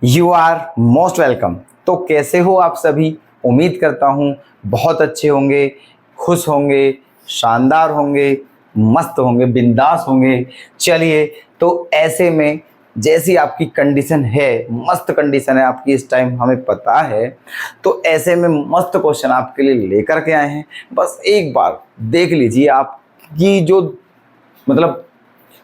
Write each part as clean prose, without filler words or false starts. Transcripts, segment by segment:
You are most welcome. तो कैसे हो आप सभी? उम्मीद करता हूँ बहुत अच्छे होंगे, खुश होंगे, शानदार होंगे, मस्त होंगे, बिंदास होंगे। चलिए, तो ऐसे में जैसी आपकी कंडीशन है, मस्त कंडीशन है आपकी इस टाइम, हमें पता है। तो ऐसे में मस्त क्वेश्चन आपके लिए लेकर के आए हैं। बस एक बार देख लीजिए, आपकी जो मतलब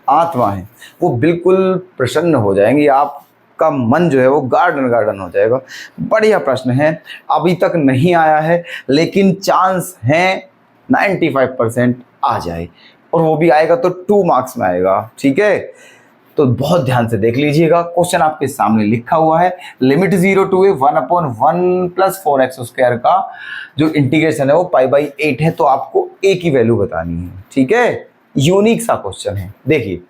आत्मा है वो बिल्कुल प्रसन्न हो जाएंगी, आपका मन जो है वो गार्डन गार्डन हो जाएगा। बढ़िया प्रश्न है, अभी तक नहीं आया है लेकिन चांस है 95% आ जाए, और वो भी आएगा तो 2 मार्क्स में आएगा। ठीक है, तो बहुत ध्यान से देख लीजिएगा। क्वेश्चन आपके सामने लिखा हुआ है, लिमिट 0 टू ए 1/1 + 4x² का जो इंटीग्रेशन है वो π/8 है। तो आपको a की वैल्यू बतानी है। ठीक है, यूनिक सा क्वेश्चन है। देखिए,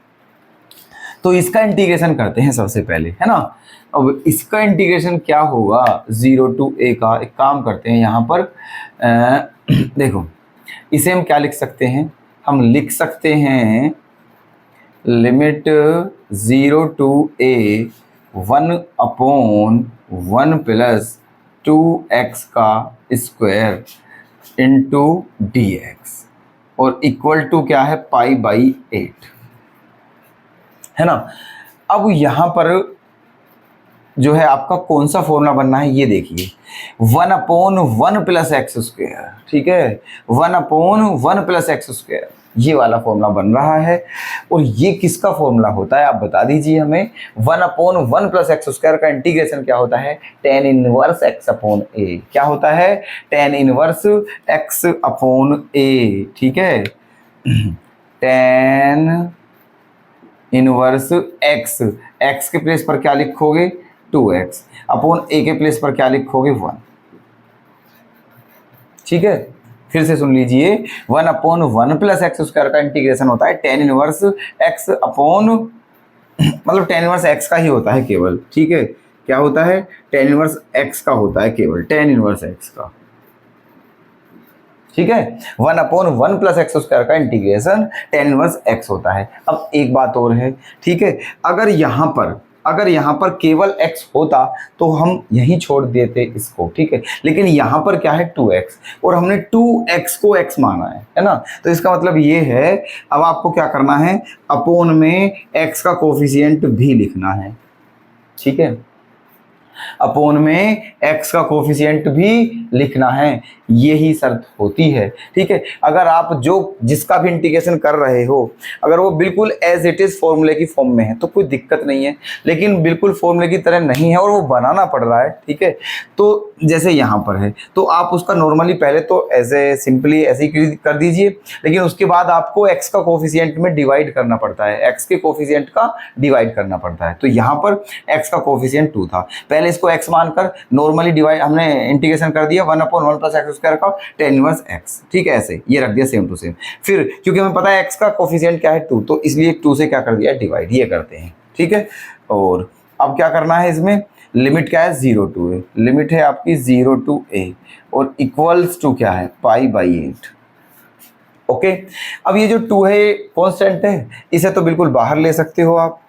तो इसका इंटीग्रेशन करते हैं सबसे पहले, है ना। अब इसका इंटीग्रेशन क्या होगा 0 टू a का? एक काम करते हैं यहाँ पर देखो, इसे हम क्या लिख सकते हैं? हम लिख सकते हैं लिमिट 0 टू a 1/1 + 2x का स्क्वायर इंटू dx, और इक्वल टू क्या है? π/8, है ना। अब यहां पर जो है आपका कौन सा फॉर्मूला बनना है ये देखिए, 1/1 + x²। ठीक है, 1/1 + x², ये वाला फॉर्मूला बन रहा है। और ये किसका फॉर्मूला होता है आप बता दीजिए हमें। 1/1 + x² का इंटीग्रेशन क्या होता है? tan 1 x/a। क्या होता है? tan 1 x/a। ठीक है, tan 1 x के प्लेस पर क्या लिखोगे? 2x अपॉन a के प्लेस पर क्या लिखोगे? 1। ठीक है, फिर से सुन लीजिए, 1/1 + x² का इंटीग्रेशन होता है tan 1 x अपॉन मतलब tan 1 x का ही होता है केवल। ठीक है, क्या होता है? tan 1 x का होता है केवल, tan 1 x का। ठीक है, 1/1 + x² का इंटीग्रेशन tan 1 x होता है। अब एक बात और है, ठीक है, अगर यहाँ पर केवल x होता तो हम यहीं छोड़ देते इसको। ठीक है, लेकिन यहाँ पर क्या है? 2x, और हमने 2x को x माना है ना। तो इसका मतलब ये है, अब आपको क्या करना है? अपोन में x का कोफिशिएंट भी लिखना है। ठीक है, अपोन में x का कोफिशिएंट भी लिखना है, यही शर्त होती है। ठीक है, अगर आप जिसका भी इंटीग्रेशन कर रहे हो, अगर वो बिल्कुल एज इट इज फॉर्मूले की फॉर्म में है तो कोई दिक्कत नहीं है, लेकिन बिल्कुल फॉर्मूले की तरह नहीं है और वो बनाना पड़ रहा है। ठीक है, तो जैसे यहाँ पर है तो आप उसका नॉर्मली पहले तो ऐसे सिंपली ऐसे ही कर दीजिए, लेकिन उसके बाद आपको x का कोफिशिएंट में डिवाइड करना पड़ता है, x के कोफिशिएंट का डिवाइड करना पड़ता है। तो यहाँ पर x का कोफिशिएंट 2 था, पहले इसको x मानकर नॉर्मली डिवाइड हमने इंटीग्रेशन कर दिया 1/1 + x² का tan 1 x। ठीक है, ऐसे ये रख दिया सेम टू सेम। फिर क्योंकि हमें पता है x का कोफिशिएंट क्या है? 2, तो इसलिए 2 से क्या कर दिया? डिवाइड, ये करते हैं। ठीक है, और अब क्या करना है इसमें? लिमिट क्या है? 0 टू a, लिमिट है आपकी 0 टू a, और इक्वल्स टू क्या है? π/8। ओके, अब ये जो 2 है कांस्टेंट है, इसे तो बिल्कुल बाहर ले सकते हो आप,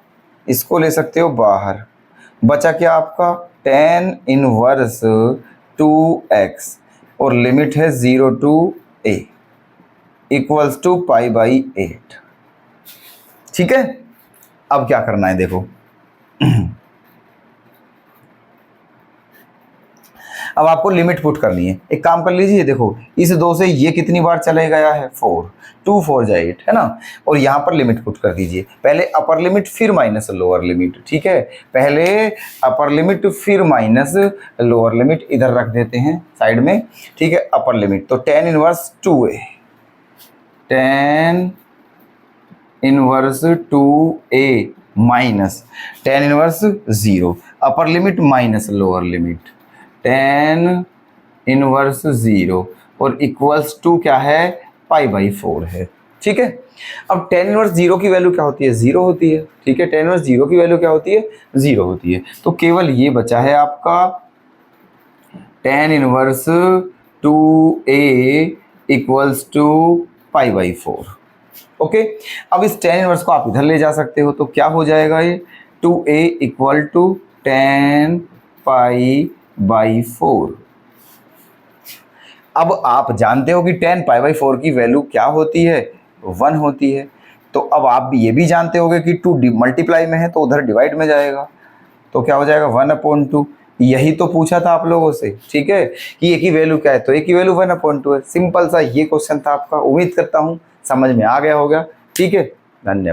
इसको ले सकते हो बाहर। बचा क्या आपका? tan 1 2x, और लिमिट है 0 टू a इक्वल्स टू π/8। ठीक है, अब क्या करना है देखो, अब आपको लिमिट पुट करनी है। एक काम कर लीजिए, देखो इस 2 से ये कितनी बार चले गया है? 4, 2 4 जा 8, है ना। और यहाँ पर लिमिट पुट कर दीजिए, पहले अपर लिमिट फिर माइनस लोअर लिमिट। ठीक है, पहले अपर लिमिट फिर माइनस लोअर लिमिट, इधर रख देते हैं साइड में। ठीक है, अपर लिमिट तो tan 1 2a, tan 1 2a minus tan 1 0, upper limit minus lower limit tan 1 0, और इक्वल्स टू क्या है? π/4 है। ठीक है, अब tan 1 0 की वैल्यू क्या होती है? 0 होती है। ठीक है, tan 1 0 की वैल्यू क्या होती है? 0 होती है। तो केवल ये बचा है आपका tan 1 2a equals to π/4। Okay, अब इस tan 1 को आप इधर ले जा सकते हो, तो क्या हो जाएगा? ये 2a इक्वल टू 10π/4। अब आप जानते हो कि 10π/4 की वैल्यू क्या होती है, 1 होती है। तो अब आप भी ये भी जानते होगे कि 2 मल्टीप्लाई में है तो उधर डिवाइड में जाएगा, तो क्या हो जाएगा 1/2। यही तो पूछा था आप लोगों से, ठीक है, कि ए की वैल्यू क्या है, तो ए की वैल्यू 1/2 है। सिंपल सा ये क्वेश्चन था आपका। उम्मीद करता हूँ समझ में आ गया होगा। ठीक है, धन्यवाद।